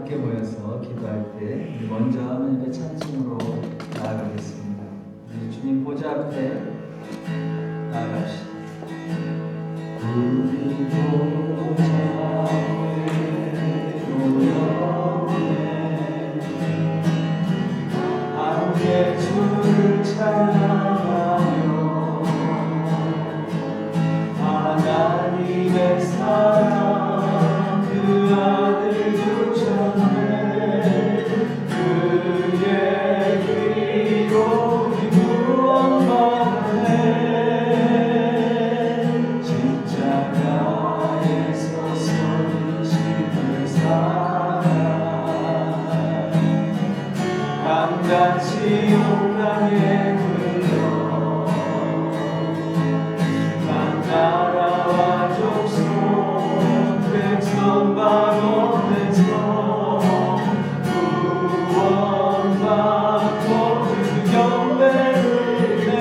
함께 모여서 기도할 때 먼저 하나님의 찬송으로 나아가겠습니다. 우리 주님 보좌 앞에 나아갑시다. 우리 보좌 앞에 모였네 함께 주를 찬양하며 하나님의 사랑 그 아들 주셨네 그의 피로 구원받네 십자가에서 서리시는 사랑 강같이 온강에 흘러 각 나라와 족속 백성 방언에서 구원받고 그 경배를 내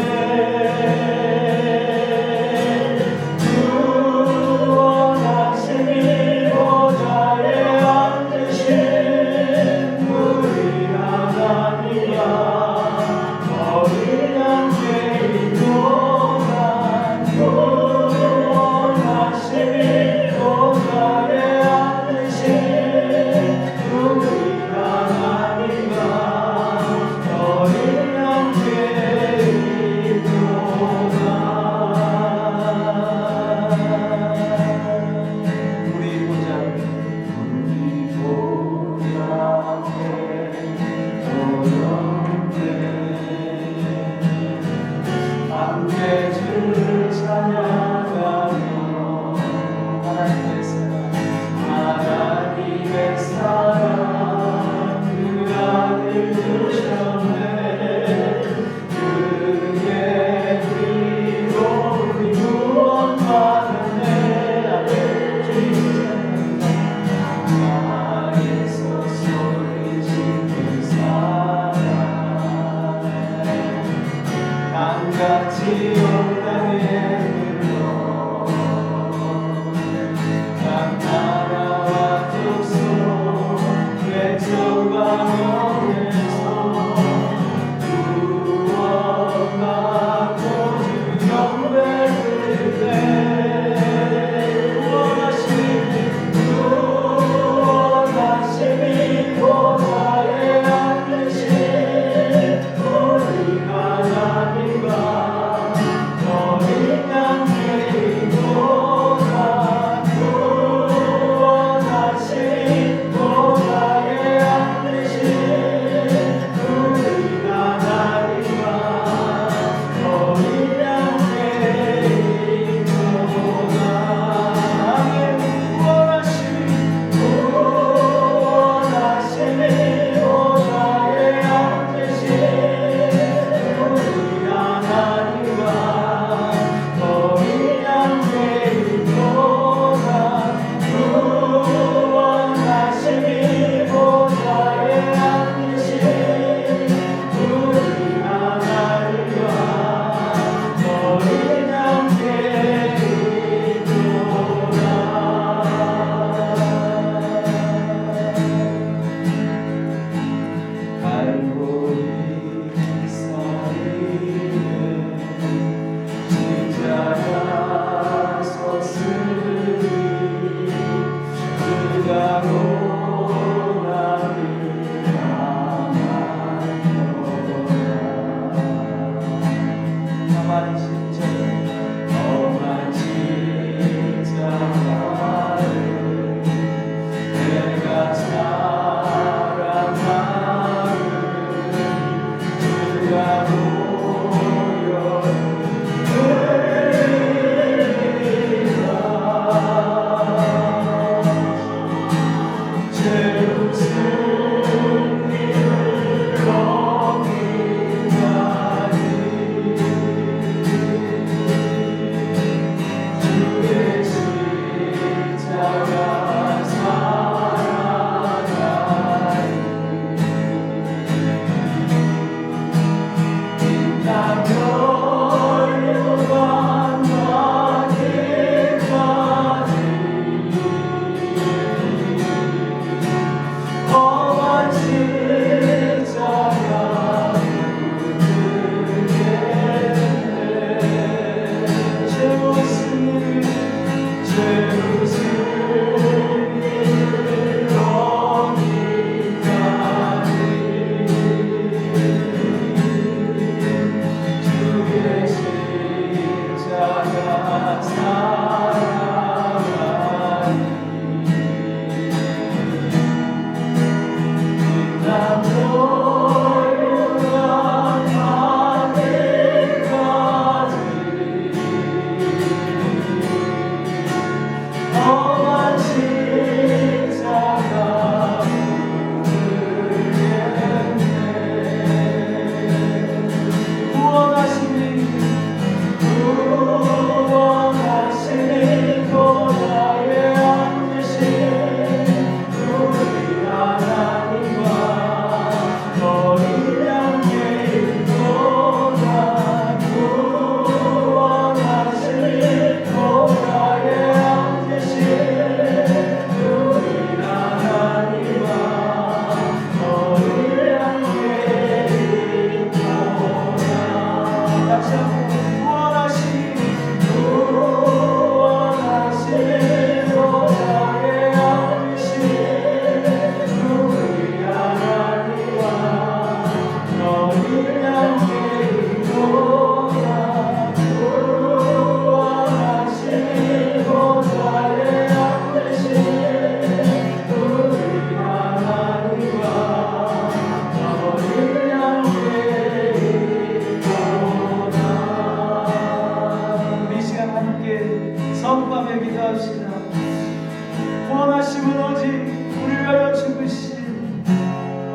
구원하심이 보좌에 앉으신 우리 하나님아 거룩한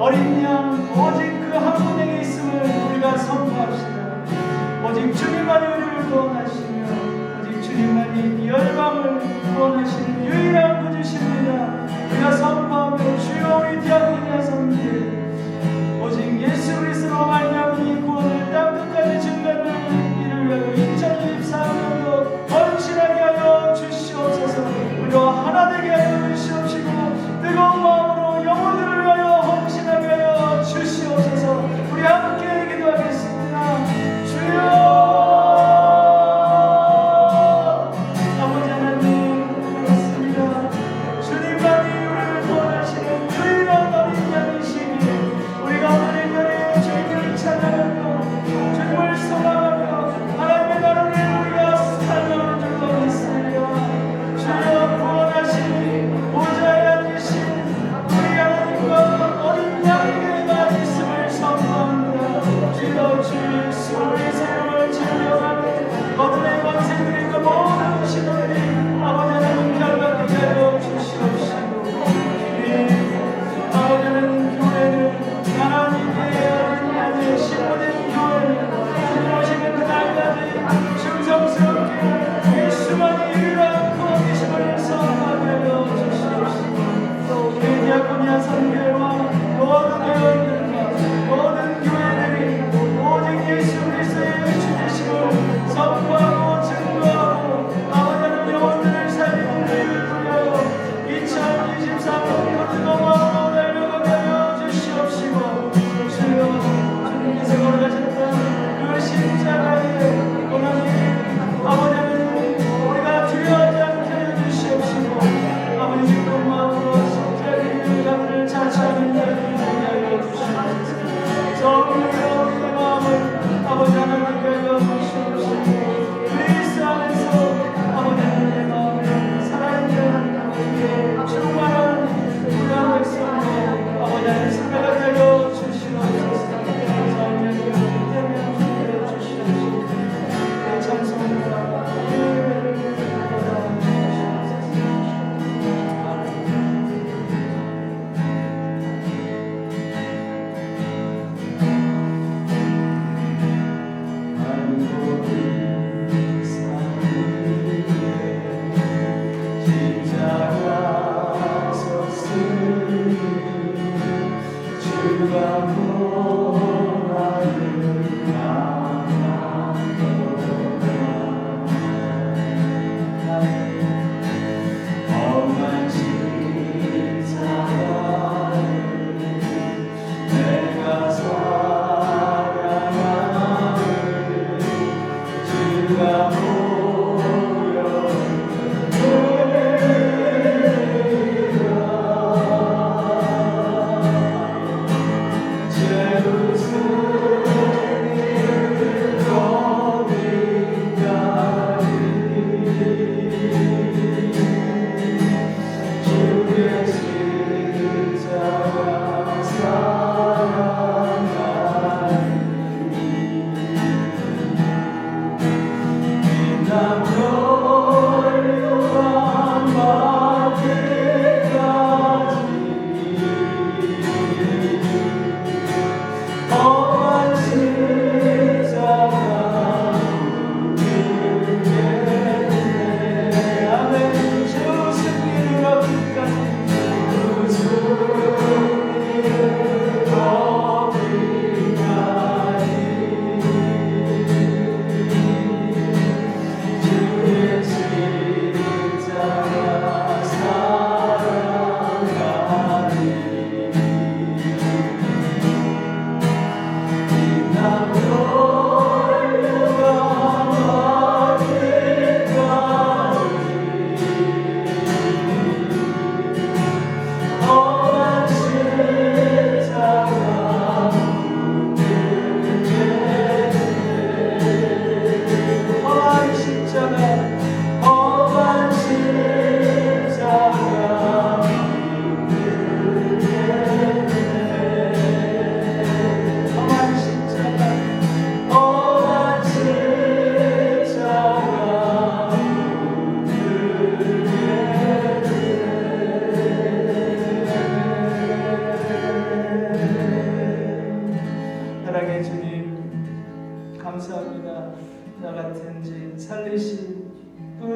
어린 양 오직 그 한 분에게 있음을 우리가 선포합시다. 오직 주님만이 우리를 구원하시며 오직 주님만이 열방을 구원하시는 유일한 구주십니다. 우리가 선포하며 주여 우리 디아코니아 성도들 오직 예수 그리스도로 말미암아 이 구원을 땅끝까지 증거하는 이를 위하여 2024년도 헌신하게 하여 주시옵소서. 우리와 하나 되게 하여 주시옵시고 뜨거운 마음으로 영혼들을 위하여 헌신하게 하여 주시옵소서. 우리 함께 기도하겠습니다. 주여 아버지 하나님 그렇습니다. 주님만이 우리를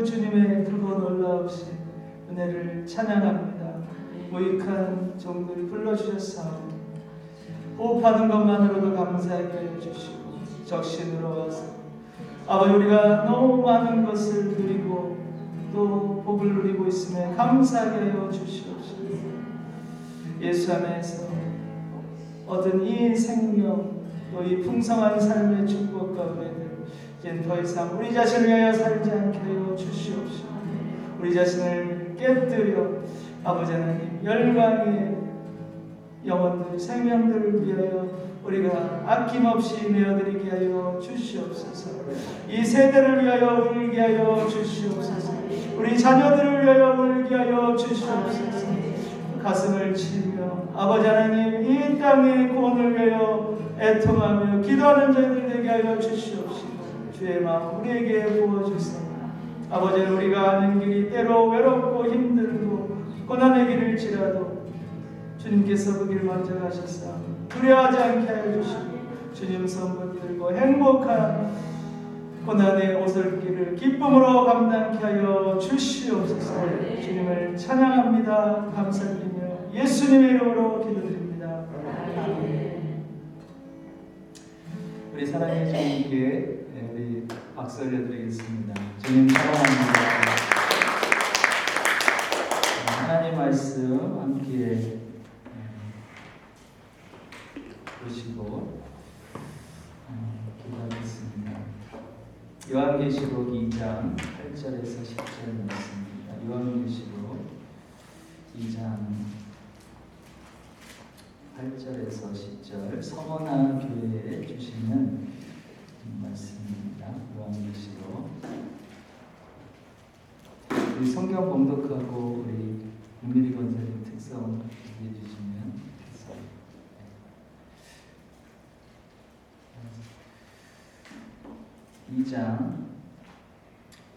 주님의 크고 놀라우신 은혜를 찬양합니다. 무익한 종들 불러주셨사오니 호흡하는 것만으로도 감사하게 하여 주시고 적신으로 와서 아버지 우리가 너무 많은 것을 누리고 또 복을 누리고 있음에 감사하게 하여 주시옵소서. 예수 안에서 얻은 이 생명 또 이 풍성한 삶의 축복과 은혜들 이젠 더 이상 우리 자신을 위하여 살지 않게 하여 주시옵소서. 우리 자신을 깨뜨려 아버지 하나님 열방의 영혼들 생명들을 위하여 우리가 아낌없이 내어드리게 하여 주시옵소서. 이 세대를 위하여 울게 하여 주시옵소서. 우리 자녀들을 위하여 울게 하여 주시옵소서. 가슴을 치며 아버지 하나님 이 땅의 구원을 위하여 애통하며 기도하는 자들 되게 하여 주시옵소서. 주의 마음 우리에게 부어주소서. 아버지 우리가 아는 길이 때로 외롭고 힘들고 고난의 길을지라도 주님께서 그 길 먼저 가셨사 두려워하지 않게 하여 주시고 주님 손 붙들고 행복한 고난의 오솔길을 기쁨으로 감당케 하여 주시옵소서. 주님을 찬양합니다. 감사드리며 예수님의 이름으로 기도드립니다. 우리 사랑의 주님께 우리 박수 올려드리겠습니다. 주님 사랑합니다. 하나님 말씀 함께 보시고 기도하겠습니다. 요한계시록 2장 8절에서 10절 말씀입니다. 요한계시록 2장 8절에서 10절 서머나 교회에 주시는 말씀입니다. 요한계시록 우리 성경 봉독하고 우리 윤미리 권사님 특성 얘기해 주시면 좋겠습니다. 2장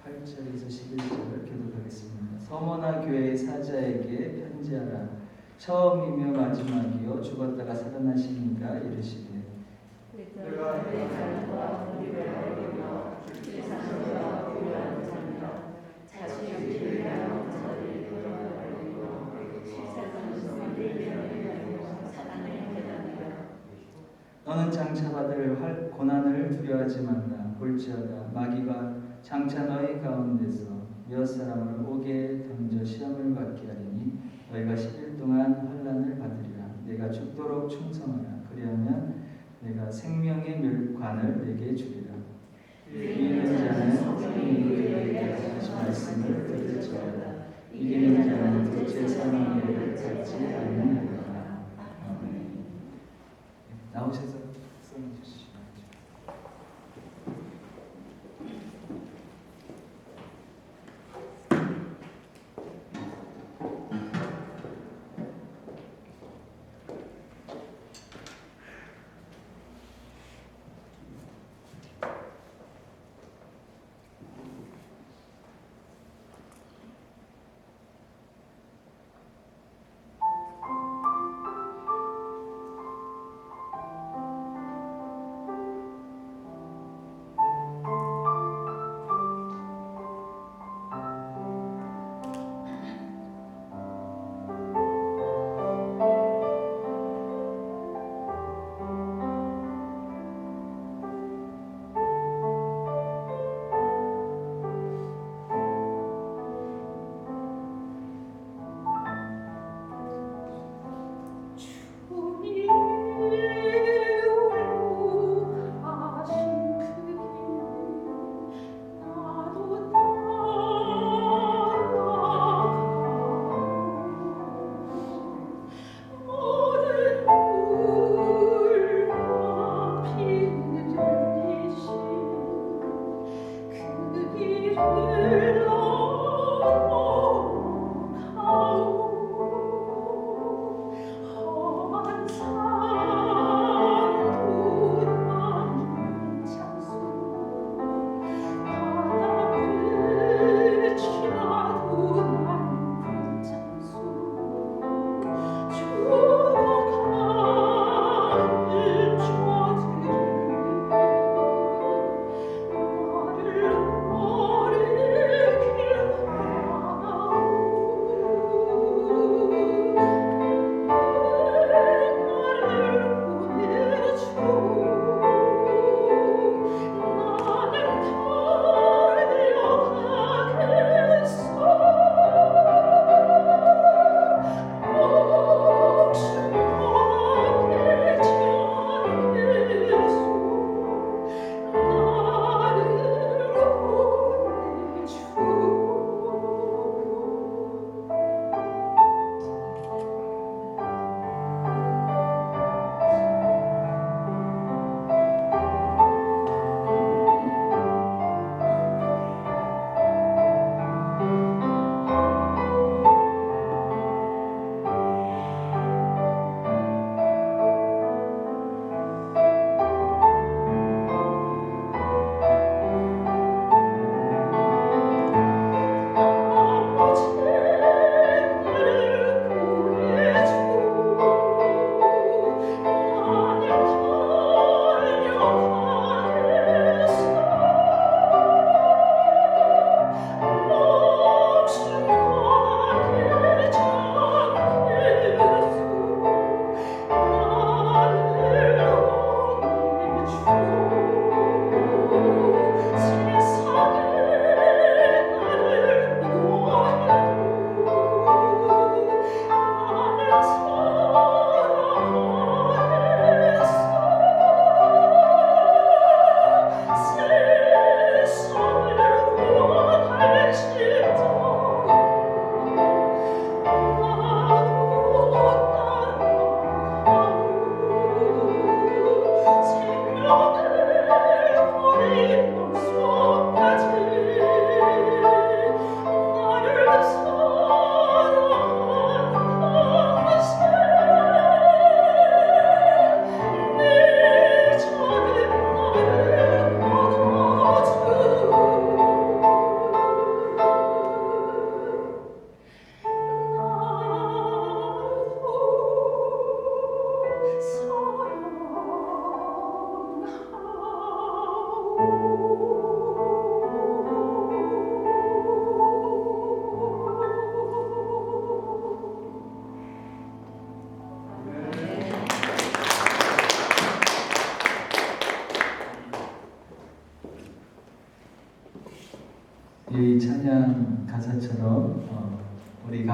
8절에서 11절을 교독하겠습니다. 서머나 교회의 사자에게 편지하라. 처음이며 마지막이요 죽었다가 살아나시니가 이르시되 내가 내 자녀와 우리를 알리며 세상과 우리를 자녀 자신을 위하여 저를 알리고 세상을 위하여 사단을 깨닫느라. 너는 장차 받을 고난을 두려워하지 말라. 볼지어다 마귀가 장차 너희 가운데서 몇 사람을 옥에 던져 시험을 받게 하리니 너희가 10일 동안 환난을 받으리라. 내가 죽도록 충성하라. 그리하면 내가 생명의 멸관을 내게 주리라. 이기는 자는 성령이 그에게 하신 말씀을 들을지어다. 이기는 자는 둘째 사망의 일을 받지 않느니라. 아멘. 나오셔서 써 주시죠.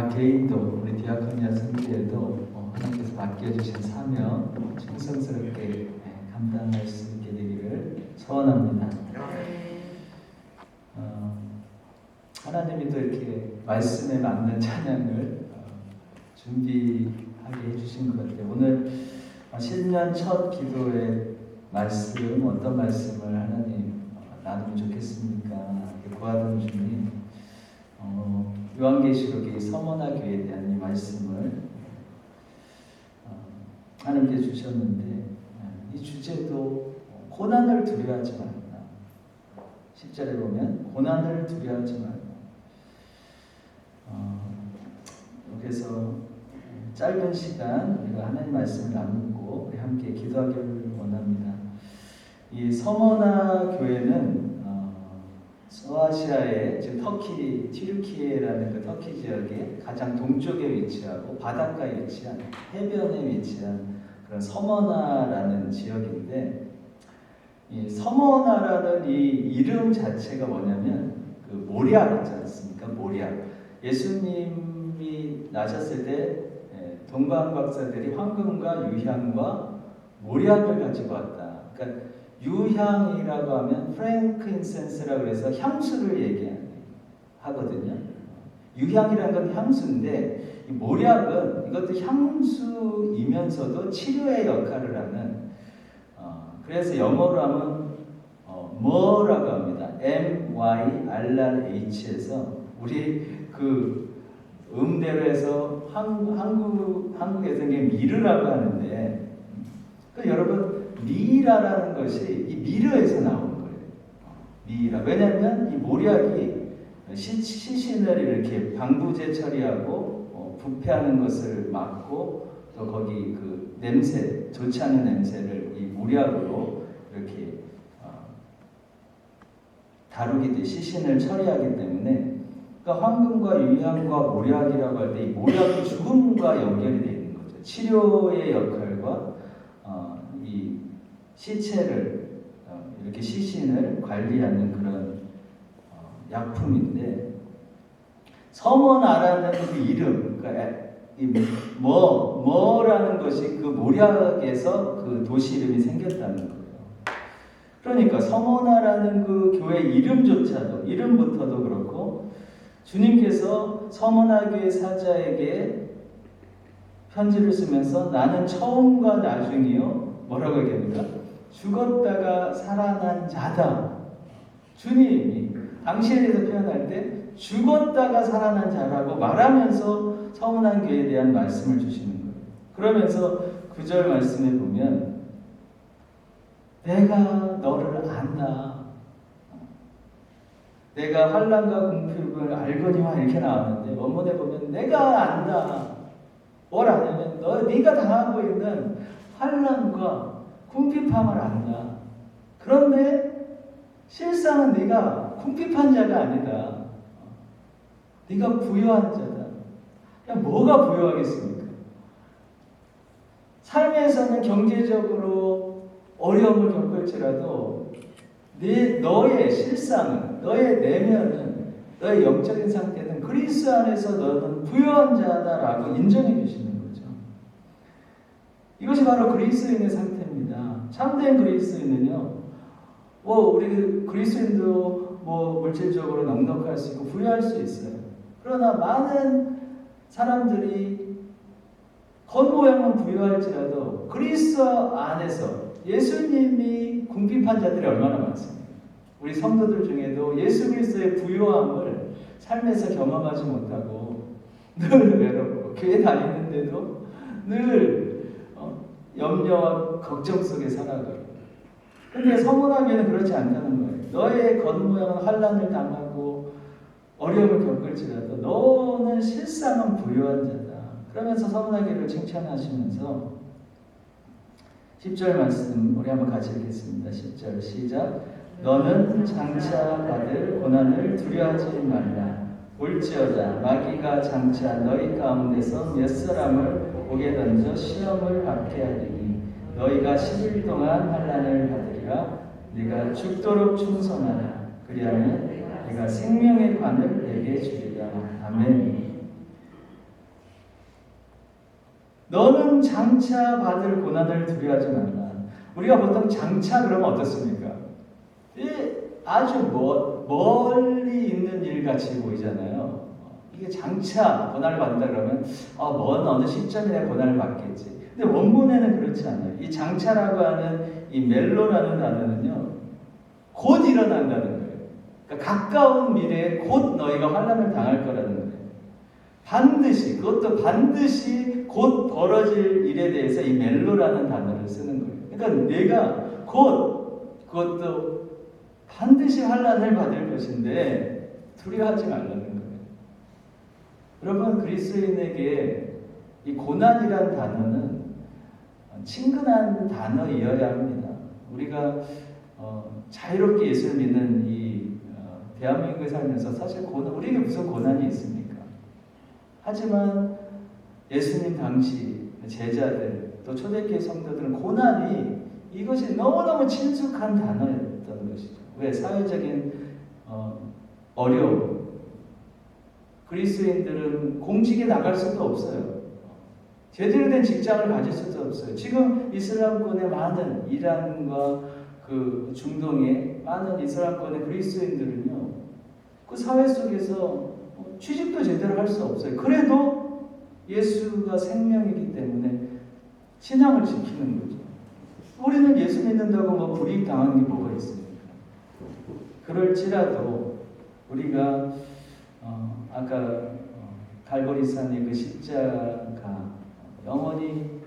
각 개인도 우리 디아코니아 선교회도 하나님께서 맡겨주신 사명 충성스럽게 감당할 수 있게 되기를 소원합니다. 하나님이 또 이렇게 말씀에 맞는 찬양을 준비하게 해주신 것 같아요. 오늘 신년 첫 기도의 말씀, 어떤 말씀을 하나님 나누면 좋겠습니까? 구하던 중에 요한계시록의 서머나 교회에 대한 이 말씀을 하나님께 주셨는데, 이 주제도 고난을 두려워하지 말라. 10절에 보면 고난을 두려워하지 말라. 그래서 짧은 시간 우리가 하나님 말씀을 나누고 우리 함께 기도하기를 원합니다. 이 서머나 교회는 소아시아의 지금 터키 튀르키예라는 그 터키 지역의 가장 동쪽에 위치하고 바닷가에 위치한 해변에 위치한 그런 서머나라는 지역인데, 이 서머나라는 이 이름 자체가 뭐냐면 그 모략 있지 않습니까? 모략. 예수님이 나셨을 때 동방 박사들이 황금과 유향과 모략을 가지고 왔다. 그러니까 유향이라고 하면 프랭크인센스라고 해서 향수를 얘기하거든요. 유향이라는 건 향수인데 이 모략은 이것도 향수이면서도 치료의 역할을 하는 그래서 영어로 하면 뭐라고 합니다. MYRRH에서 우리 그 음대로 해서 한국에서 이게 미르라고 하는데 여러분 미라라는 것이 이 미르에서 나온 거예요. 미라. 왜냐하면 이 모략이 시신을 이렇게 방부제 처리하고 부패하는 것을 막고 또 거기 그 냄새, 좋지 않은 냄새를 이 모략으로 이렇게 다루기 때 시신을 처리하기 때문에, 그러니까 황금과 유향과 모략이라고 할 때 이 모략은 죽음과 연결이 되어 있는 거죠. 치료의 역할과 이 시체를 이렇게 시신을 관리하는 그런 약품인데, 서머나라는 그 이름, 그러니까 이 뭐라는 것이 그 모략에서 그 도시 이름이 생겼다는 거예요. 그러니까 서머나라는 그 교회 이름부터도 그렇고, 주님께서 서머나 교회 사자에게 편지를 쓰면서 나는 처음과 나중이요 뭐라고 얘기합니까? 죽었다가 살아난 자다. 주님이 당신에 대해서 표현할 때 죽었다가 살아난 자라고 말하면서 서머나 교회에 대한 말씀을 주시는 거예요. 그러면서 9절 말씀에 보면 내가 너를 안다. 내가 환난과 궁핍을 알거니와 이렇게 나왔는데 원문에 보면 내가 안다. 뭘 아냐면 네가 당하고 있는 환난과 궁핍함을 안다. 그런데 실상은 네가 궁핍한 자가 아니다. 네가 부유한 자다. 그냥 뭐가 부유하겠습니까? 삶에서는 경제적으로 어려움을 겪을지라도 너의 실상은, 너의 내면은, 너의 영적인 상태는 그리스도 안에서 너는 부유한 자다라고 인정해 주시는 거죠. 이것이 바로 그리스도인의 상태입니다. 참된 그리스도인은요, 우리 그리스도인도 물질적으로 넉넉할 수 있고 부유할 수 있어요. 그러나 많은 사람들이 겉모양은 부유할지라도 그리스도 안에서 예수님이 궁핍한 자들이 얼마나 많습니까? 우리 성도들 중에도 예수 그리스도의 부유함을 삶에서 경험하지 못하고 늘 외롭고 교회 다니는데도 늘 염려와 걱정 속에 살아가요. 그런데 서머나 교회는 그렇지 않다는 거예요. 너의 겉모양은 환난을 당하고 어려움을 겪을지라도 너는 실상은 부유한 자다. 그러면서 서머나 교회를 칭찬하시면서 10절 말씀 우리 한번 같이 읽겠습니다. 10절 시작. 너는 장차 받을 고난을 두려워하지 말라. 볼지어다 마귀가 장차 너희 가운데서 몇 사람을 옥에 던져 시험을 받게 하리니 너희가 10일 동안 환난을 받으리라. 네가 죽도록 충성하라. 그리하면 내가 생명의 관을 내게 주리라. 아멘. 10절 말씀 너는 장차 받을 고난을 두려워하지 말라. 우리가 보통 장차 그러면 어떻습니까? 아주 멀리 있는 일 같이 보이잖아요. 이게 장차 고난을 받는다 그러면 먼 어느 시점에 내가 고난을 받겠지. 근데 원문에는 그렇지 않아요. 이 장차라고 하는 이 멜로라는 단어는요, 곧 일어난다는 거예요. 그러니까 가까운 미래에 곧 너희가 환난을 당할 거라는 거예요. 반드시, 그것도 반드시 곧 벌어질 일에 대해서 이 멜로라는 단어를 쓰는 거예요. 그러니까 내가 그것도 반드시 환난을 받을 것인데 두려워하지 말라는 거예요. 여러분, 그리스도인에게 이 고난이란 단어는 친근한 단어이어야 합니다. 우리가 자유롭게 예수를 믿는 이 대한민국에 살면서 사실 우리에게 무슨 고난이 있습니까? 하지만 예수님 당시 제자들 또 초대교회 성도들은 고난이 이것이 너무너무 친숙한 단어였던 것이죠. 왜? 사회적인 어려움. 그리스도인들은 공직에 나갈 수도 없어요. 제대로 된 직장을 가질 수도 없어요. 지금 이슬람권의 많은 이란과 그 중동의 많은 이슬람권의 그리스도인들은요, 그 사회 속에서 취직도 제대로 할 수 없어요. 그래도 예수가 생명이기 때문에 신앙을 지키는 거죠. 우리는 예수 믿는다고 뭐 불이익 당하는 게 뭐가 있습니까? 그럴지라도 우리가 아까 갈보리산의 그 십자가 영원히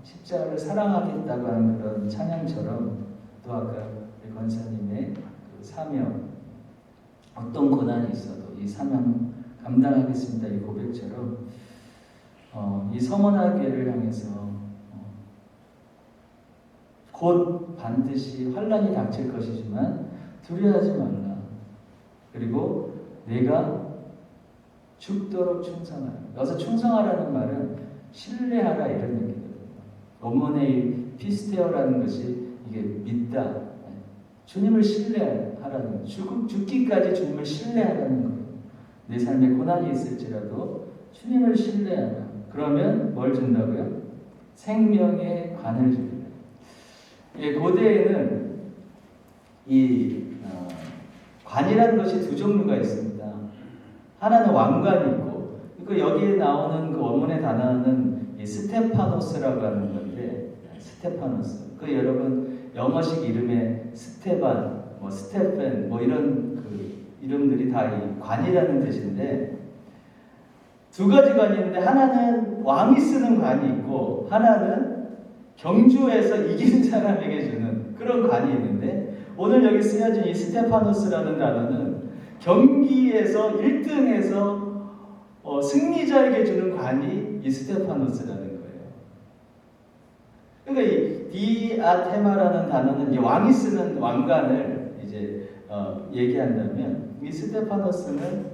십자가를 사랑하겠다고 하는 그런 찬양처럼 또 아까 우리 권사님의 그 사명 어떤 고난이 있어도 이 사명 감당하겠습니다 이 고백처럼 이 서머나교회를 향해서 곧 반드시 환난이 닥칠 것이지만 두려워하지 말라. 그리고 내가 죽도록 충성하라. 여기서 충성하라는 말은 신뢰하라 이런 얘기거든요. 원문의 피스테어라는 것이 이게 믿다. 주님을 신뢰하라는 거예요. 죽기까지 주님을 신뢰하라는 거예요. 내 삶에 고난이 있을지라도 주님을 신뢰하라. 그러면 뭘 준다고요? 생명의 관을 줍니다. 고대에는 이 관이라는 것이 두 종류가 있습니다. 하나는 왕관이 있고, 여기에 나오는 그 원문의 단어는 이 스테파노스라고 하는 건데, 스테파노스. 여러분 영어식 이름에 스테반, 스테펜, 이런 그 이름들이 다 이 관이라는 뜻인데, 두 가지 관이 있는데 하나는 왕이 쓰는 관이 있고 하나는 경주에서 이긴 사람에게 주는 그런 관이 있는데, 오늘 여기 쓰여진 이 스테파노스라는 단어는 경기에서 1등에서 승리자에게 주는 관이 이 스테파노스라는 거예요. 그러니까 이 디아테마라는 단어는 이 왕이 쓰는 왕관을 이제 얘기한다면, 이 스테파노스는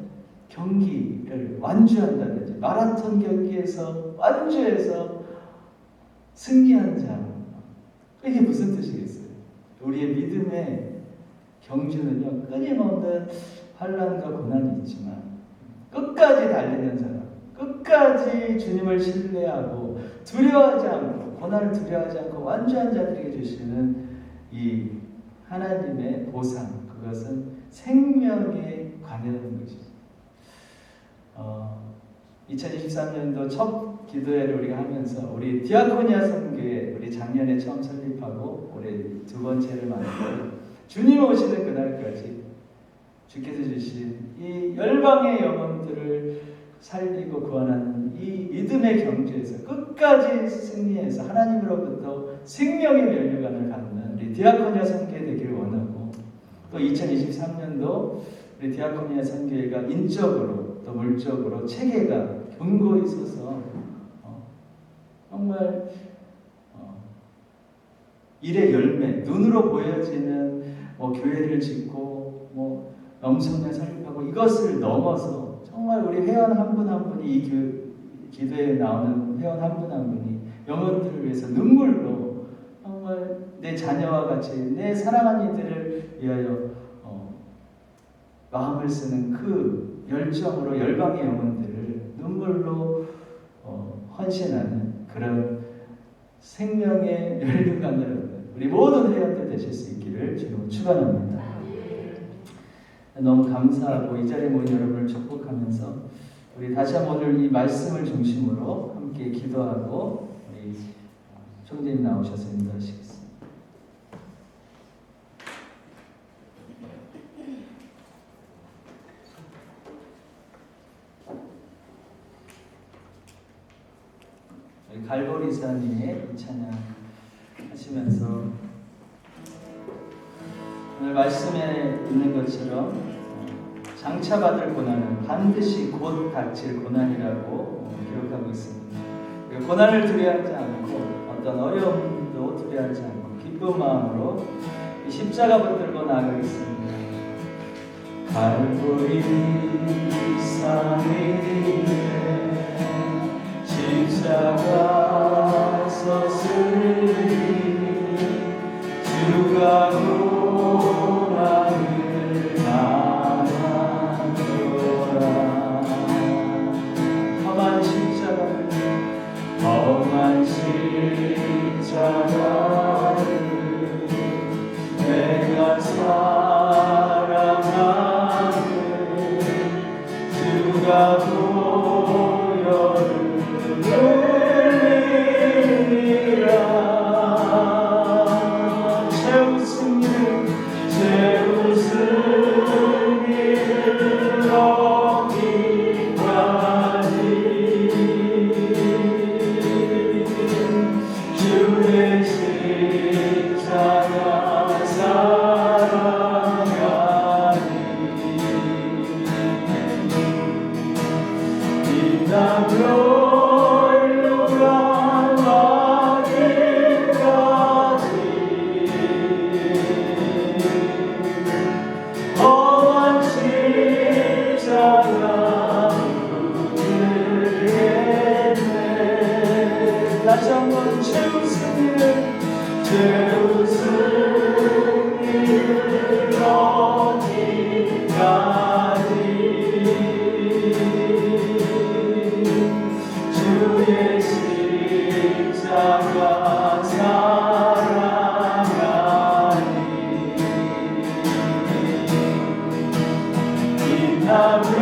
경기를 완주한다든지 마라톤 경기에서 완주해서 승리한 자. 이게 무슨 뜻이겠어요? 우리의 믿음의 경주는요, 끊임없는 환난과 고난이 있지만 끝까지 달리는 사람, 끝까지 주님을 신뢰하고 두려워하지 않고, 고난을 두려워하지 않고 완주한 자들에게 주시는 이 하나님의 보상, 그것은 생명의 관이라는 것이죠. 2023년도 첫 기도회를 우리가 하면서 우리 디아코니아 선교회 우리 작년에 처음 설립하고 올해 두 번째를 만들고 주님 오시는 그날까지 주께서 주신 이 열방의 영혼들을 살리고 구원하는 이 믿음의 경주에서 끝까지 승리해서 하나님으로부터 생명의 면류관을 갖는 우리 디아코니아 선교회 되기를 원하고, 또 2023년도 우리 디아코니아 선교회가 인적으로 또 물적으로 체계가 견고히 서서 정말 일의 열매, 눈으로 보여지는 교회를 짓고 영성을 설립하고, 이것을 넘어서 정말 우리 회원 한 분 한 분이 이 기도에 나오는 회원 한 분 한 분이 영혼들을 위해서 눈물로 정말 내 자녀와 같이 내 사랑하는 이들을 위하여 마음을 쓰는 그 열정으로 열방의 영혼들을 눈물로 헌신하는 그런 생명의 열등감을 얻는 우리 모든 회원들 되실 수 있기를 주로 축원합니다. 너무 감사하고 이 자리에 모인 여러분을 축복하면서 우리 다시 한번 오늘 이 말씀을 중심으로 함께 기도하고 우리 총재님 나오셔서 인도하시겠습니다. 갈보리산의 이 찬양 하시면서 오늘 말씀에 있는 것처럼 장차받을 고난은 반드시 곧 닥칠 고난이라고 기록하고 있습니다. 고난을 두려워하지 않고 어떤 어려움도 두려워하지 않고 기쁜 마음으로 이 십자가 붙들고 나아가겠습니다. 갈보리산에 십자가 서슬리 주가 고난을 당하노라. 험한 십자가를 내가 사랑하는 주가 다시 한번 최우승을 어디까지 주의 십자가 사랑하니 빛나며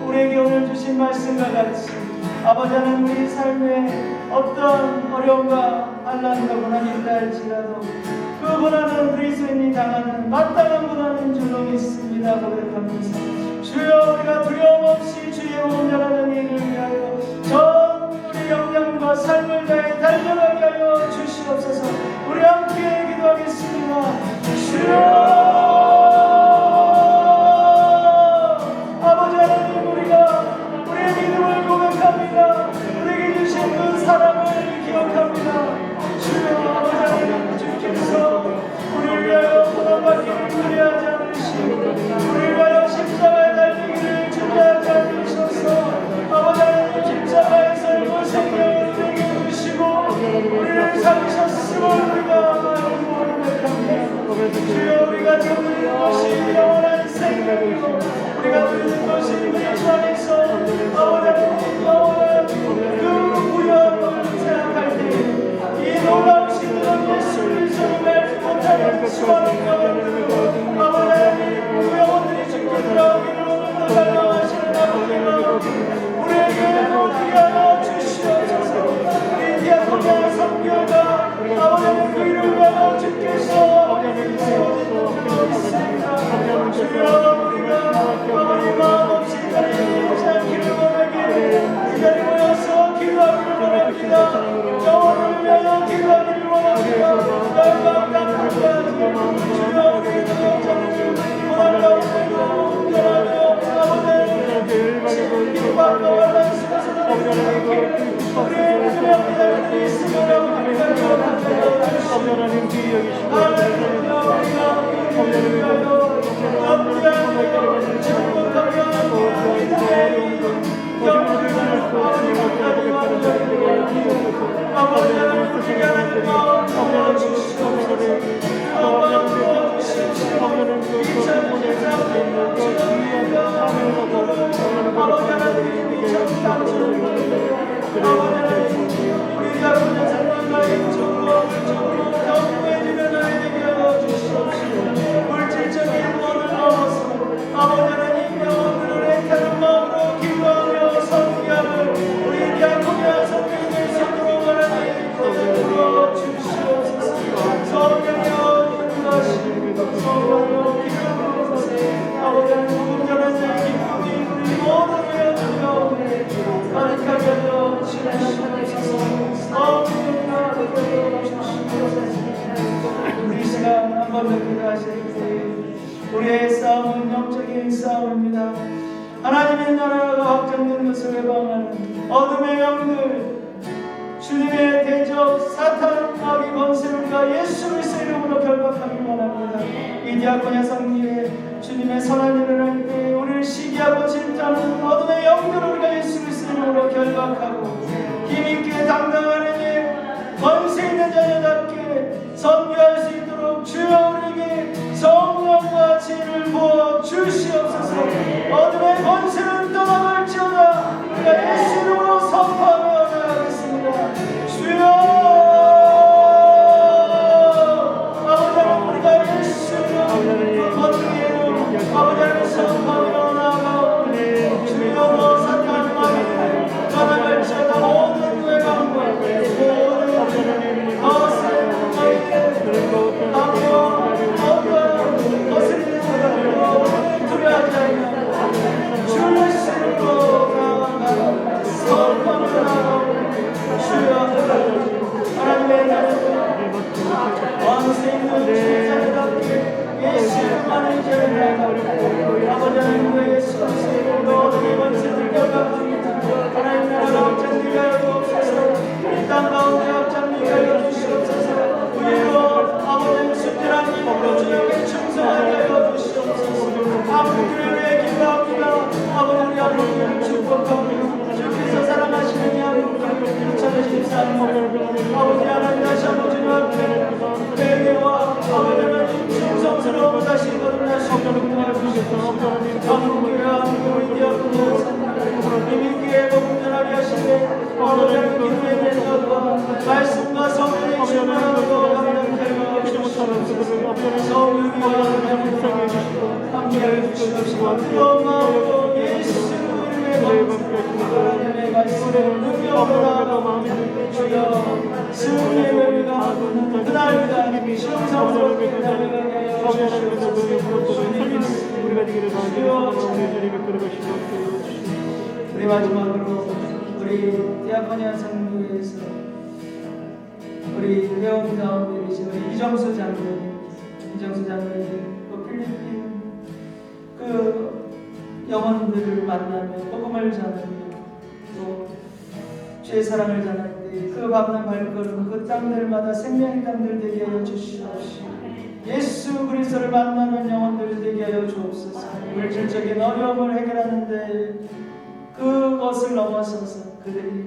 우리에게 오늘 주신 말씀과 같이 아버지 하나님 우리 삶에 어떤 어려움과 환난과 고난이 있다 할지라도 그 고난은 그리스도인이 당하는 마땅한 고난인 줄로 믿습니다. 고백합니다. 주여 우리가 두려움 없이 주의 온전한 일을 위하여 전 우리 영향과 삶을 다해 달려가게 하여 주시옵소서. 우리 함께 기도하겠습니다. 주여 사랑을 기억합니다. 주여 아버지 하나님 주께서 우리를 위하여 고난받기를 두려워하지 않으시고 우리를 위하여 십자가에 달리기를 준비하지 않으셔서 아버지 하나님 십자가에서 그 생명을 우리에게 주시고 우리를 살리셨음을 우리가 고백합니다. 주여 우리가 누리는 것이 영원한 생명이고 우리가 누리는 것이 우리 주 안에서 아버지 하나님 영원한 그 구원을 생각할 때 이 놀라우신 그런 예수를 정말 못하는 수많은 영혼들로 아버지 하나님 그 영혼들이 주께 들어가기를 오늘도 달려가시는 아버지가 우리에게 어떻게 하여 주시옵소서. 우리 디아코니아 선교가 아버지 하나님 그 일을 위하여 주께서 우리를 세워주는 줄로 믿습니다. 주여 우리가 아버지 마음 없이 달리지 않기를 원하기를 이 자리에 모여서 기도하기를 원합니다. 영혼을 위하여 기도하기를 원합니다. 날과 땅까지 주여 우리의 영혼을 고난 가운데도 운전하며 아버지 기도받고 원하는 수고서 드리기를 우리의 분명 기다리는 있음을 우리가 기억하여 주시옵소서. 하나님 우리가 우리를 위하여 아버지 하나님 마음 부어주시옵소서. 마음 부어주시옵시고 2023년 주님과 아버지 하나님 이 정당주를 아버지 하나님 우리 아버지 하나님과 인적으로 물적으로 경고해주는 아이 되게 하여 주시옵시고 물질적인 문을 넘어서 아버지 하나님 영혼들을 애타는 마음으로 기도하며 섬기하는 우리 디아코니아 성령님의 손으로 하나님 부어 주시옵소서. 성령여 인도하시고 성령여 기름부으소서. 아버지 하나님 온전한 자 기쁨이 우리 모든 되어주며 가득하게 하여 주시옵소서. 성령여 되어 주시옵소서. 우리 시간 한 번 더 기도하실 때 우리의 싸움은 영적인 싸움입니다. 하나님의 나라가 확장되는 것을 회방하는 어둠의 영들 주님의 대적 사탄 마귀 권세물과 예수 그리스도의 이름으로 결박하기 원합니다. 이 디아코니아 성리에 주님의 선한 일을 할 때 우리를 시기하고 질타하는 어둠의 영들을 우리가 예수 그리스도의 이름으로 결박하고 힘있게 당당한 은혜 권세 있는 자녀답게 선교할 수 있도록 주여 우리에게 성령과 지혜를 부어 주시옵소서. 어둠의 권세는 떠나갈지어다 우리가 예수 이름으로 선포하며 나아가겠습니다. 주여 아버지 하나님 우리가 예수 이름 거룩의 이름 아버지 하나님 선포하며 나아가오니 주여 사탄 마귀 떠나갈지어다 모든 외관과 모든 거센 너희에게 아며 어떤 거스리는 사람으로 두려워하지 않으며 주 예수 이름으로 나아가 선포하며 나아가오니 주여 하나님의 나라를 왕세 있는 주자답게 예수만을 제외하고 아버지 하나님과 예수 그리스도의 이름으로 어둠의 권세를 결박합니다. 하나님 나라가 확장되게 하여 주옵소서. 이 땅 가운데 확장되게 하여 주시옵소서. 우리로 아버지 순전한 믿음으로 주님께 충성하게 하여 주시옵소서. 아버지를 위해 기도합니다. 아버지 우리 아버지를 축복하며 주께서 사랑하시는 이 하루 2023년 아버지 하나님 다시 한번 주님 앞에 회개와 아버지 하나님 충성스러움을 다시 거듭나시고 한국교회와 한국교회 디아코니아 이민교회 복음전하게 하시되 아버지 하나님 기도의 능력과 말씀과 성령의 충만함으로 감당케 하여 주시옵소서. 성령과 함께하여 주시옵시고 뜨거운 마음으로 예수 하나님의 말씀을 능력으로 나아가며 주여 승리의 멸류가 그날보다 신성스럽게 나아가게 하여 주시옵소서. 우리 마지막으로 우리 디아코니아 성교회에서 우리 회원 가운데 계신 우리 이정수 장로님 또 필리핀 그 영혼들을 만나며 복음을 전하며 또 주의 사랑을 전할 때 그 밟는 발걸음 그 땅들마다 생명의 땅들 되게 하여 주시옵시고 예수 그리스도를 만나는 영혼들 되게 하여 주옵소서. 물질적인 어려움을 해결하는데 그것을 넘어서서 그들이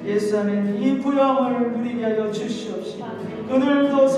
예수 안에 있는 이 부여함을 누리게 하여 주시옵시고 그들도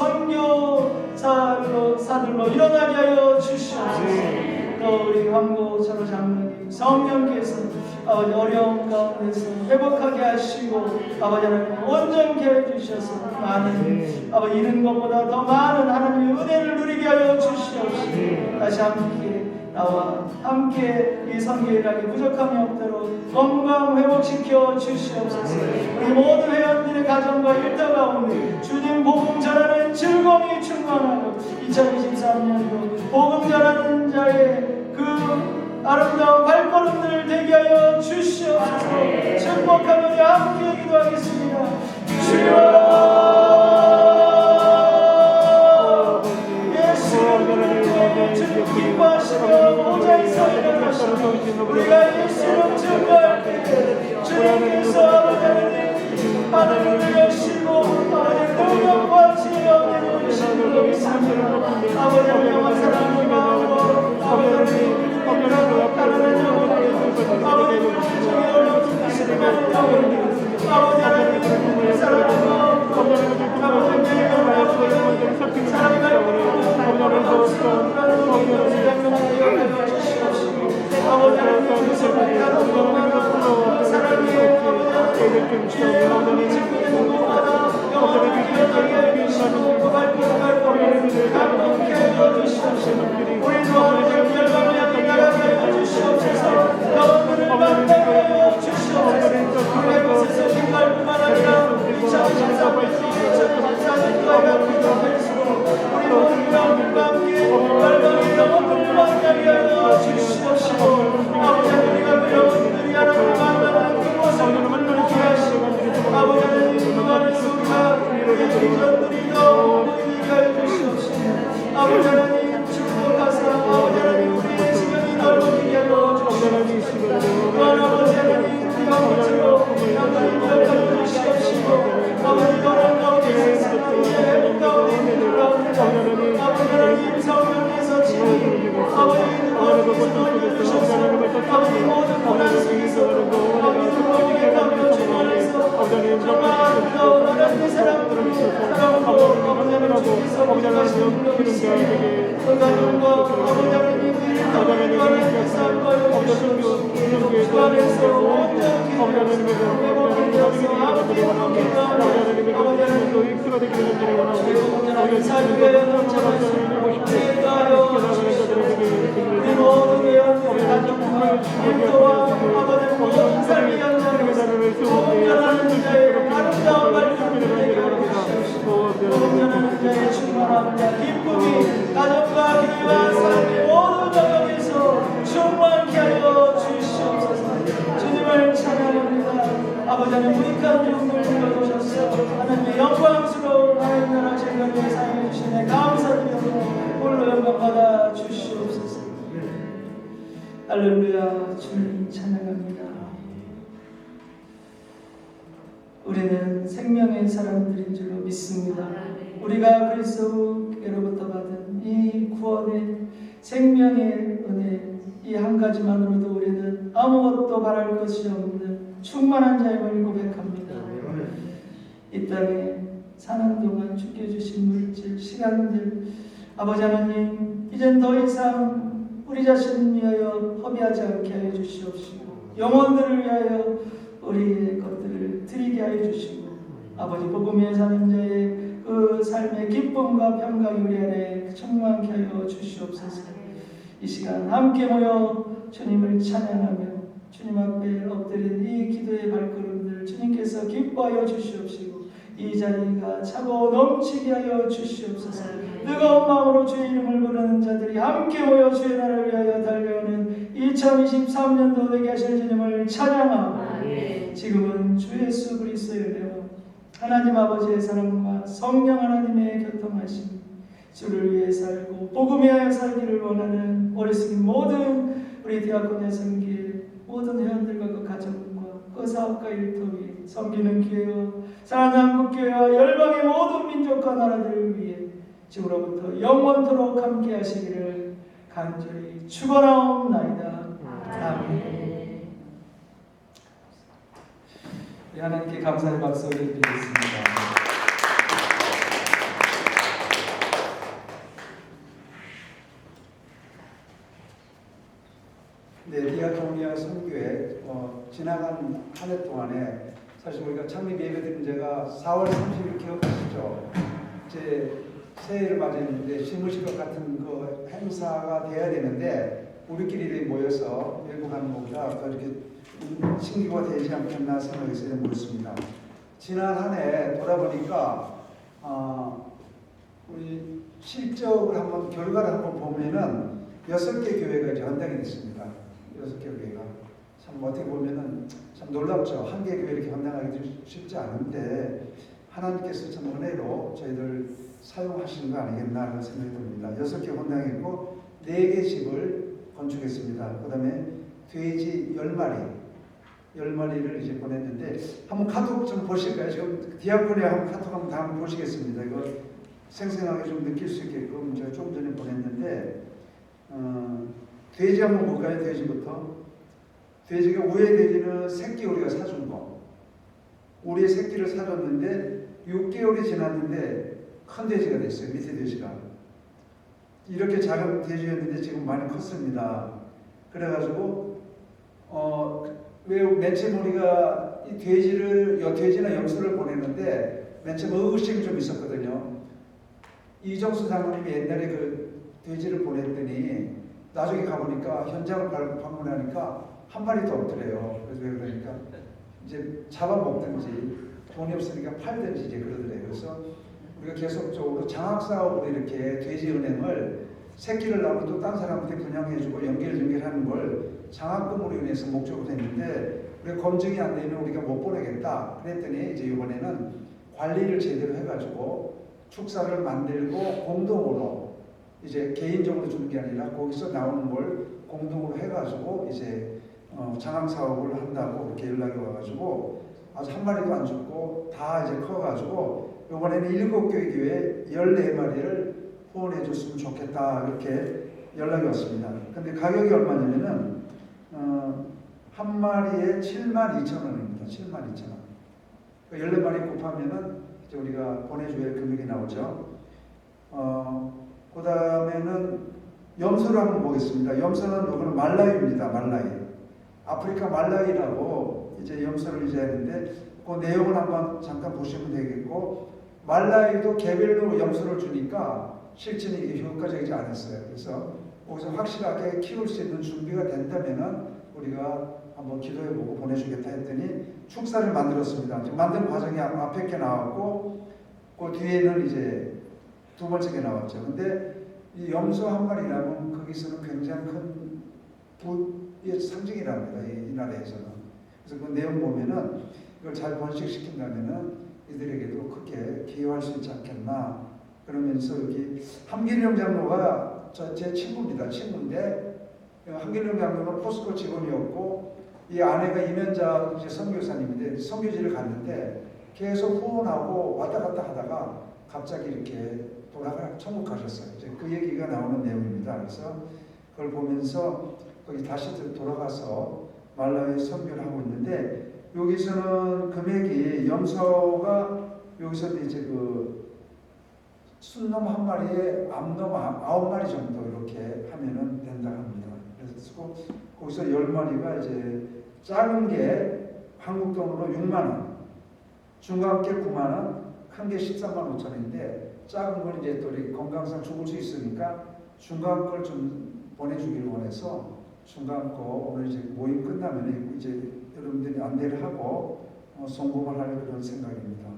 선교사들로 일어나게 하여 주시옵소서. 또 우리 황보철 장로님 성령께서 아버지 어려움 가운데서 회복하게 하시고 아버지 하나님 온전케 해주셔서 많은 아버지 이런 것보다 더 많은 하나님의 은혜를 누리게 하여 주시옵시고 다시 함께 나와 함께 이 선교일하게 부족함이 없도록 건강 회복시켜 주시옵소서. 우리 모든 회원들의 가정과 일터 가운데 주님 복음 전하는 즐거움이 충만하고 2023년도 복음 전하는 자의 그 아름다운 발걸음들을 되게 하여 주시옵소서. 축복하며 함께 기도하겠습니다. 주여 주님 기뻐하시며 모자에서 일어나시고 우리가 예수를 증거할 때 주님께서 아버지 하늘을 여시고 아버지 능력과 지혜의 은혜를 주시고 있습니다. 아버지 영원 사랑을 마음으로 아버지 따르는 영혼들 아버지 중에 어려운 주시는 영혼들 아버지 하나님 사랑하고 기쁨이 가정과 교회와 삶의 모든 영역에서 충만케 하여 주시옵소서. 주님을 찬양합니다. 아버지 하나님 우리가 종들 불러주셔서 하나님의 영광스러운 하나님 나라 재건의 삶을 주시네 감사드리며 홀로 영광 받아 주시옵소서. 할렐루야. 주님 찬양합니다. 우리는 생명의 사람들인 줄로 믿습니다. 우리가 그리스도로부터 받은 이 구원의 생명의 은혜 이 한 가지만으로도 우리는 아무것도 바랄 것이 없는 충만한 자임을 고백합니다. 이 땅에 사는 동안 주께 주신 물질, 시간들 아버지 하나님 이젠 더 이상 우리 자신을 위하여 허비하지 않게 하여 주시옵시고 영혼들을 위하여 우리의 것들을 드리게 하여 주시고 아버지 복음 위에 사는 자의 그 삶의 기쁨과 평강이 우리 안에 충만케 하여 주시옵소서. 이 시간 함께 모여 주님을 찬양하며 주님 앞에 엎드린 이 기도의 발걸음들 주님께서 기뻐하여 주시옵시고 이 자리가 차고 넘치게 하여 주시옵소서. 뜨거운 마음으로 주의 이름을 부르는 자들이 함께 모여 주의 나라를 위하여 달려오는 2023년도 되게 하실 주님을 찬양하고 지금은 주 예수 그리스도의 은혜와 하나님 아버지의 사랑과 성령 하나님의 교통하심 주를 위해 살고 복음에 하여 살기를 원하는 어리석인 모든 우리 디아코니아 성기의 모든 회원들과 그 가정과 그 사업과 일터위 섬기는 교회와 사랑하는 한국교회와 열방의 모든 민족과 나라들을 위해 지금으로부터 영원토록 함께 하시기를 간절히 축원하옵나이다. 아멘. 하나님께 감사의 박수 올려드리겠습니다. 네, 디아코니아 선교회 지나간 한 해 동안에 사실 우리가 창립 예배드린 제가 4월 30일 기억하시죠? 이제 새해를 맞이했는데 시무식과 같은 그 행사가 돼야 되는데 우리끼리 모여서 외국 하는 것보다 더 이렇게 신기가 되지 않겠나 생각해서 모였습니다. 지난 한 해 돌아보니까 우리 실적을 한번 결과를 한번 보면은 6개 교회가 이제 헌당이 됐습니다. 6개 교회가 참 어떻게 보면은 참 놀랍죠. 한 개 교회 이렇게 헌당하기도 쉽지 않은데 하나님께서 참 은혜로 저희들 사용하시는 거 아니겠나 하는 생각이 듭니다. 6개 헌당했고 4개 집을 건축했습니다. 그 다음에 돼지 10마리를 이제 보냈는데 한번 카톡 좀 보실까요? 지금 디아코니아 한번 카톡 한번 다 한번 보시겠습니다. 이거 생생하게 좀 느낄 수 있게끔 제가 좀 전에 보냈는데 돼지 한번 볼까요? 돼지부터. 돼지가 우회 돼지는 새끼 우리가 사준 거. 우리의 새끼를 사줬는데 6개월이 지났는데 큰 돼지가 됐어요. 밑에 돼지가. 이렇게 작은 돼지였는데 지금 많이 컸습니다. 그래가지고 맨 처음 우리가 이 돼지나 염소를 보내는데 맨 처음 의구심이 좀 있었거든요. 이정수 장로님이 옛날에 그 돼지를 보냈더니 나중에 가보니까 현장을 방문하니까 한 마리도 없더래요. 그래서 왜 그러니까 이제 잡아먹든지 돈이 없으니까 팔든지 이제 그러더래요. 그래서 우리가 계속적으로 장학사업으로 이렇게 돼지은행을 새끼를 낳으면 또 딴 사람한테 분양해주고 연결하는 걸 장학금으로 인해서 목적으로 했는데 우리가 검증이 안 되면 우리가 못 보내겠다. 그랬더니 이제 이번에는 관리를 제대로 해가지고 축사를 만들고 공동으로 이제 개인적으로 주는 게 아니라 거기서 나오는 걸 공동으로 해가지고 이제 장학사업을 한다고 그렇게 연락이 와가지고 아주 한 마리도 안 죽고 다 이제 커가지고 이번에는 7교회 교회 14마리를 후원해 줬으면 좋겠다 이렇게 연락이 왔습니다. 근데 가격이 얼마냐면은 한 마리에 72,000원입니다. 72,000원. 14마리 곱하면은 이제 우리가 보내줘야 할 금액이 나오죠. 그 다음에는 염소를 한번 보겠습니다. 염소는 이거는 말라이입니다. 말라이. 아프리카 말라이라고 이제 염소를 이제 했는데 그 내용을 한번 잠깐 보시면 되겠고 말라이도 개별로 염소를 주니까 실제는 이게 효과적이지 않았어요. 그래서 거기서 확실하게 키울 수 있는 준비가 된다면은 우리가 한번 기도해보고 보내주겠다 했더니 축사를 만들었습니다. 만드는 과정이 앞에 게 나왔고 그 뒤에는 이제 두 번째 게 나왔죠. 근데 이 염소 한 마리라면 거기서는 굉장히 큰 부의 상징이랍니다. 이 나라에서는. 그래서 그 내용 보면은 이걸 잘 번식시킨다면은 이들에게도 크게 기여할 수 있지 않겠나. 그러면서 여기 함길령 장로가 제 친구입니다. 친구인데 함길령 장로는 포스코 직원이었고 이 아내가 임현자 이제 선교사님인데 선교지를 갔는데 계속 후원하고 왔다 갔다 하다가 갑자기 이렇게 천국 가셨어요. 이제 그 얘기가 나오는 내용입니다. 그래서 그걸 보면서 거기 다시 돌아가서 말라위에 선교를 하고 있는데 여기서는 금액이 염소가 여기서 이제 그 순놈 한 마리에 암놈 9마리 정도 이렇게 하면은 된다 합니다. 그래서 거기서 10마리가 이제 작은 게 한국 돈으로 6만 원, 중간 게 9만 원, 큰 게 13만 5천 원인데 작은 건 이제 또 건강상 죽을 수 있으니까 중간 걸 좀 보내주기를 원해서 중간 거 오늘 이제 모임 끝나면 이제 여러분들이 안내를 하고 송금을 할 그런 생각입니다.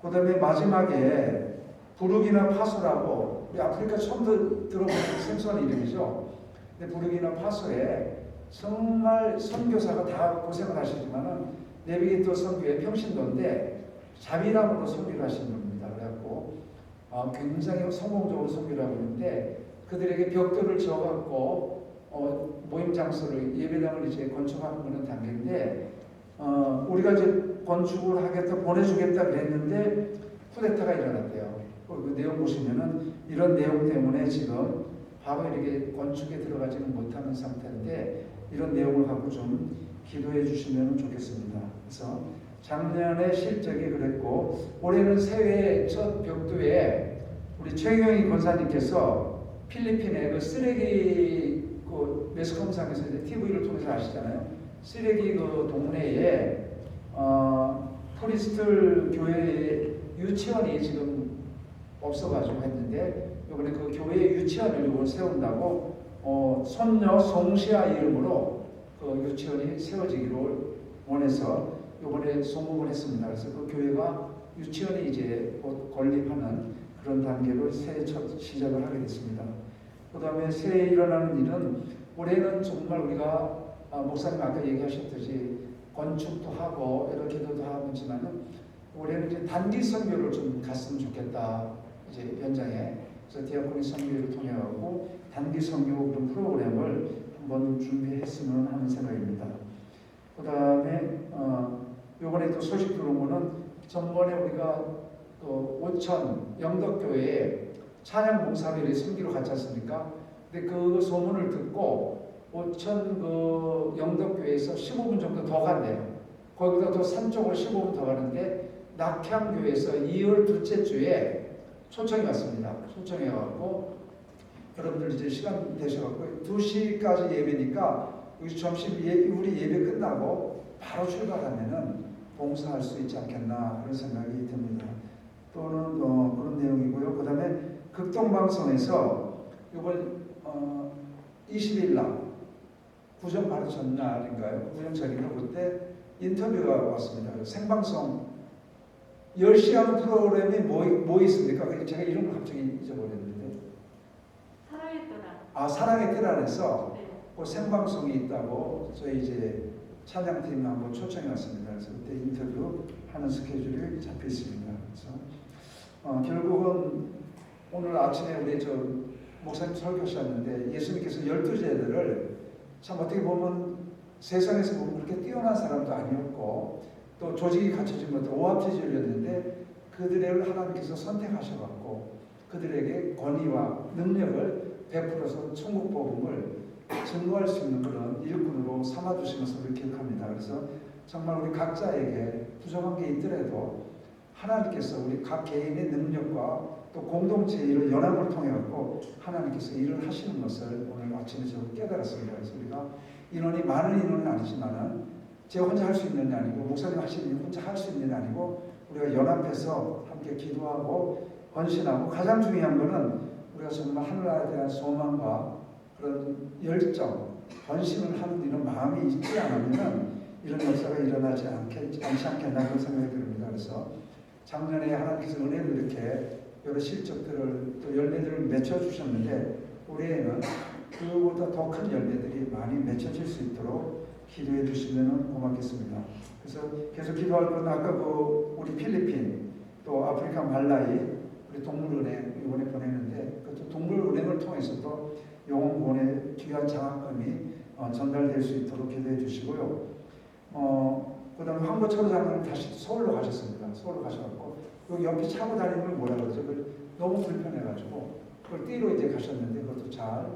그 다음에 마지막에 부르기나 파소라고 우리 아프리카 처음 들어보는 생소한 이름이죠. 근데 부르기나 파소에 정말 선교사가 다 고생을 하시지만은 내비게이터 선교의 평신도인데 자비람으로 선교를 하시는 겁니다. 그래갖고 굉장히 성공적으로 선교를 하고 있는데 그들에게 벽돌을 지어갖고 모임 장소를 예배당을 이제 건축하는 그런 단계인데 우리가 이제 건축을 하겠다 보내주겠다 그랬는데 쿠데타가 일어났대요. 그 내용 보시면은 이런 내용 때문에 지금 바로 이렇게 건축에 들어가지는 못하는 상태인데 이런 내용을 갖고 좀 기도해 주시면 좋겠습니다. 그래서 작년에 실적이 그랬고 올해는 새해 첫 벽두에 우리 최경희 권사님께서 필리핀의 그 쓰레기 그 매스컴상에서 이제 TV를 통해서 아시잖아요. 쓰레기 그 동네에 프리스틀 교회의 유치원이 지금 없어가지고 했는데 이번에 그 교회 유치원을 이걸 세운다고 손녀 송시아 이름으로 그 유치원이 세워지기를 원해서 이번에 송금을 했습니다. 그래서 그 교회가 유치원이 이제 곧 건립하는 그런 단계로 새해 첫 시작을 하게 됐습니다. 그 다음에 새해 일어나는 일은 올해는 정말 우리가 목사님 아까 얘기하셨듯이 건축도 하고 여러 기도도 하고 있지만은 올해는 이제 단기 선교를 좀 갔으면 좋겠다. 이제 현장에 그래서 디아코니 선교를 통해 가고 단기 선교 그런 프로그램을 한번 준비했으면 하는 생각입니다. 그 다음에 이번에 또 소식 들어온 거는 전번에 우리가 또 오천 영덕교회에 찬양 봉사를 선교로 갔지 않습니까? 근데 그 소문을 듣고 오천 그 영덕교회에서 15분 정도 더 간대요. 거기다 또 산 쪽으로 15분 더 가는데 낙향교회에서 2월 둘째 주에 초청이 왔습니다. 초청해 갖고 여러분들 이제 시간 되셔갖고 2시까지 예배니까 여기 우리 예배 끝나고 바로 출발하면은 봉사할 수 있지 않겠나 그런 생각이 듭니다. 또는 그런 내용이고요. 그 다음에 극동방송에서 이번 20일 날 구정 바로 전날인가요? 구정 전인가 그때 인터뷰가 왔습니다. 생방송 10시 하는 프로그램이 뭐 있습니까? 제가 이름을 갑자기 잊어버렸는데 사랑의 떠나. 사랑의 틀 안에서 네. 그 생방송이 있다고 저희 이제 찬양팀이 한번 초청이 왔습니다. 그래서 그때 인터뷰하는 스케줄이 잡혀 있습니다. 그래서 결국은 오늘 아침에 우리 목사님 설교하셨는데 예수님께서 12제자들을 참 어떻게 보면 세상에서 보면 그렇게 뛰어난 사람도 아니었고 또 조직이 갖춰진 것도 오합지졸이었는데 그들을 하나님께서 선택하셔갖고 그들에게 권위와 능력을 베풀어서 천국 복음을 증거할 수 있는 그런 일꾼으로 삼아주신 것을 기억합니다. 그래서 정말 우리 각자에게 부족한 게 있더라도 하나님께서 우리 각 개인의 능력과 또 공동체의 이런 연합을 통해 갖고 하나님께서 일을 하시는 것을 오늘 아침에 저 깨달았습니다. 그래서 우리가 인원이 많은 인원은 아니지만은 제가 혼자 할 수 있는 게 아니고 목사님 하시는 일 혼자 할 수 있는 게 아니고 우리가 연합해서 함께 기도하고 헌신하고 가장 중요한 것은 우리가 정말 하늘나라에 대한 소망과 그런 열정, 헌신을 하는 이런 마음이 있지 않으면 이런 역사가 일어나지 않지 않겠나 그런 생각이 듭니다. 그래서 작년에 하나님께서 은혜로 이렇게 여러 실적들을 또 열매들을 맺혀주셨는데 올해에는 그보다 더 큰 열매들이 많이 맺혀질 수 있도록 기도해 주시면 고맙겠습니다. 그래서 계속 기도할 건 아까 우리 필리핀 또 아프리카 말라이 우리 동물은행 이번에 보냈는데 그 동물은행을 통해서도 영혼보내 귀한 장학금이 전달될 수 있도록 기도해 주시고요. 그 다음에 황보철장은 다시 서울로 가셨습니다. 서울로 가셔갖고 여기 옆에 차고 다니는 걸 뭐라 그러죠? 너무 불편해가지고 그걸 띠로 이제 가셨는데 그것도 잘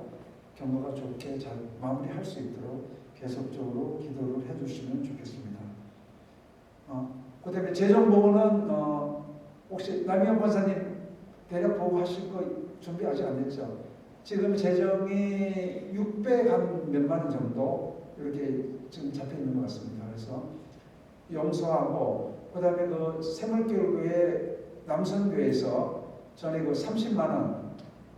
경과가 좋게 잘 마무리할 수 있도록 계속적으로 기도를 해주시면 좋겠습니다. 그 다음에 재정보고는 혹시 남희영 권사님 대략 보고하실 거 준비 아직 안 됐죠? 지금 재정이 600 한 몇만 원 정도 이렇게 지금 잡혀 있는 것 같습니다. 그래서 용서하고 그 다음에 그 새물교회 남선교회에서 전에 그 30만 원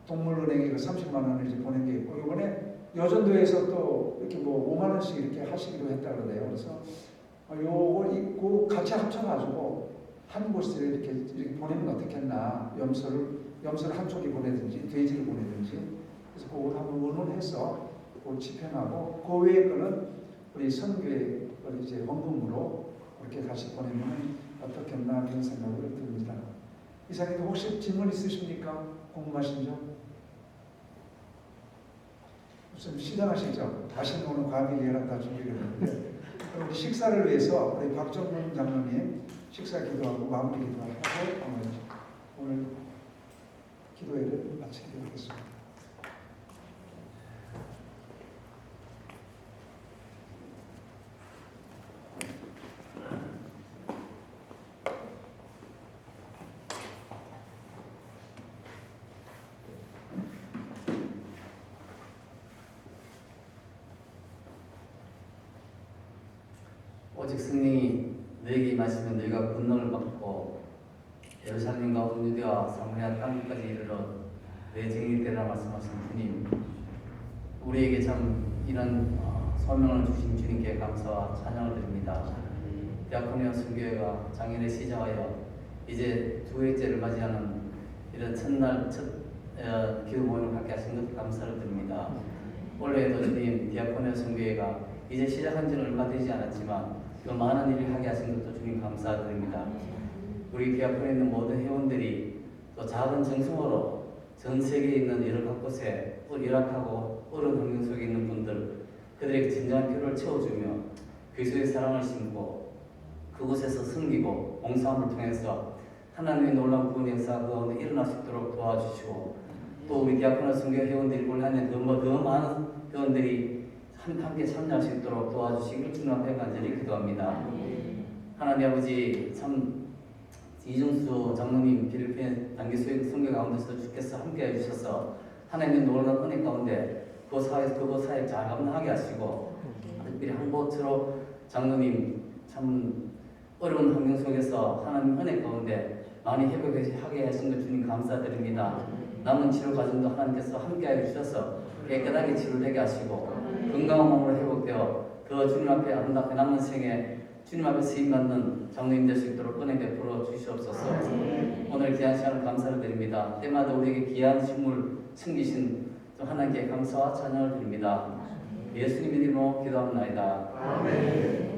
동물은행에 그 30만 원을 이제 보낸 게 있고 이번에 여전도에서 또 이렇게 뭐 5만 원씩 이렇게 하시기로 했다 그러네요. 그래서 요걸 있고 같이 합쳐가지고 한 곳에 이렇게 보내면 어떻겠나 염소를 한쪽에 보내든지 돼지를 보내든지 그래서 그걸 한번 의논해서 그 집행하고 그 외의 거는 우리 선교회 이제 헌금으로 그렇게 같이 보내면 어떻겠나 그런 생각을 듭니다. 이사님도 혹시 질문 있으십니까? 궁금하신 점? 무슨 시장하시죠? 다시 오늘 과학의 예랑 다 준비를 했는데 우리 식사를 위해서 우리 박정문 장로님 식사 기도하고 마무리 기도하고 오늘 기도회를 마치도록 하겠습니다. 오직 승리 너에게 임하시면 너희가 권능을 받고 예루살렘과 온 유대와 사마리아 땅끝까지 이르러 내 증인이 되라 말씀하신 주님, 우리에게 참 이런 소명을 주신 주님께 감사와 찬양을 드립니다. 디아코니아 선교회가 작년에 시작하여 이제 두 해째를 맞이하는 이런 첫날 첫 기도 모임을 갖게 하신 것 감사를 드립니다. 올해에도 주님 디아코니아 선교회가 이제 시작한 지는 얼마 되지 않았지만 또 많은 일을 하게 하신 것도 주님 감사드립니다. 우리 디아코니에 있는 모든 회원들이 또 작은 정성으로 전 세계에 있는 여러 곳에 열악하고 어려운 환경 속에 있는 분들 그들에게 진정한 필요를 채워주며 그리스도의 사랑을 심고 그곳에서 섬기고 봉사함을 통해서 하나님의 놀라운 구원 역사가 그 가운데 일어날 수 있도록 도와주시고 또 우리 디아코니아 선교 회원들이 올 한해 더 많은 회원들이 함께 참여할 수 있도록 도와주시길 주님 앞에 간절히 기도합니다. 하나님 아버지 참 이중수 장로님 필리핀 단기 수행 선교 가운데서 주께서 함께 해주셔서 하나님의 놀라운 은혜 가운데 그곳 사역 잘 감당하게 하시고 특별히 항보처로 장로님 참 어려운 환경 속에서 하나님 은혜 가운데 많이 회복하게 하신 것 주님 감사드립니다. 남은 치료 과정도 하나님께서 함께하여 주셔서 깨끗하게 치료되게 하시고 건강한 몸으로 회복되어 더 주님 앞에 아름답게 남은 생에 주님 앞에 쓰임받는 장로님 될 수 있도록 은혜 베풀어 주시옵소서. 오늘 귀한 시간을 감사를 드립니다. 때마다 우리에게 귀한 식물 챙기신 또 하나님께 감사와 찬양을 드립니다. 예수님 이름으로 기도합나이다. 아멘.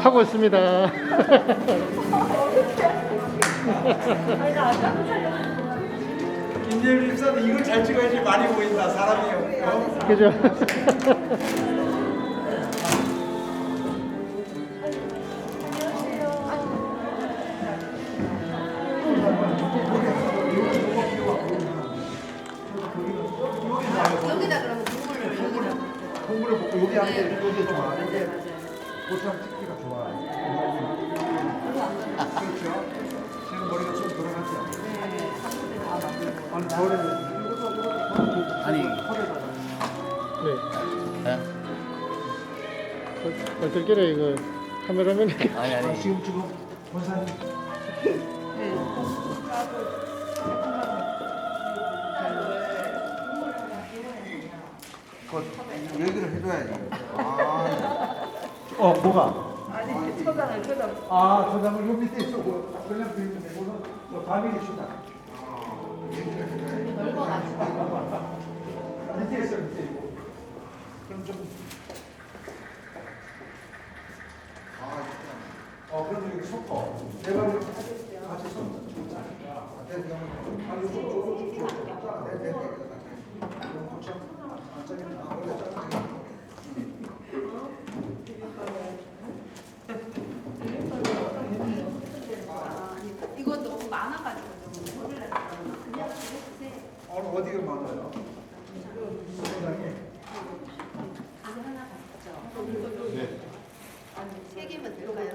하고 있습니다. 김재일 집사도 이걸 잘 찍어야지 많이 보인다. 사람이 그죠? 여기다 그러면 국물을 먹고 여기 앉아 여기 좋아. 맞아요, 이게 맞아요. 보쌈 찍기가 좋아. 그렇죠. 지금 머리가 좀 돌아갔죠. 아니 저래 아니 네. 어떻게 이거 카메라맨 아니 지금 본사님 얘기를 해줘야지. 뭐가? 아니, 초장을 초장. 저장을 요 밑에 있어. 그냥 비우면 되고, 가미리 주다. 얘기를 해줘야지. 밑에 있어, 밑에 있고. 그럼 좀. 그럼 여기 섞어. 내가 이렇게 같이 섞어. 이거 너무 많아가지고 좀 버릴라 그냥 해주세요. 어디가 많아요? 이거 하나 받죠? 네. 세 개면 될까요?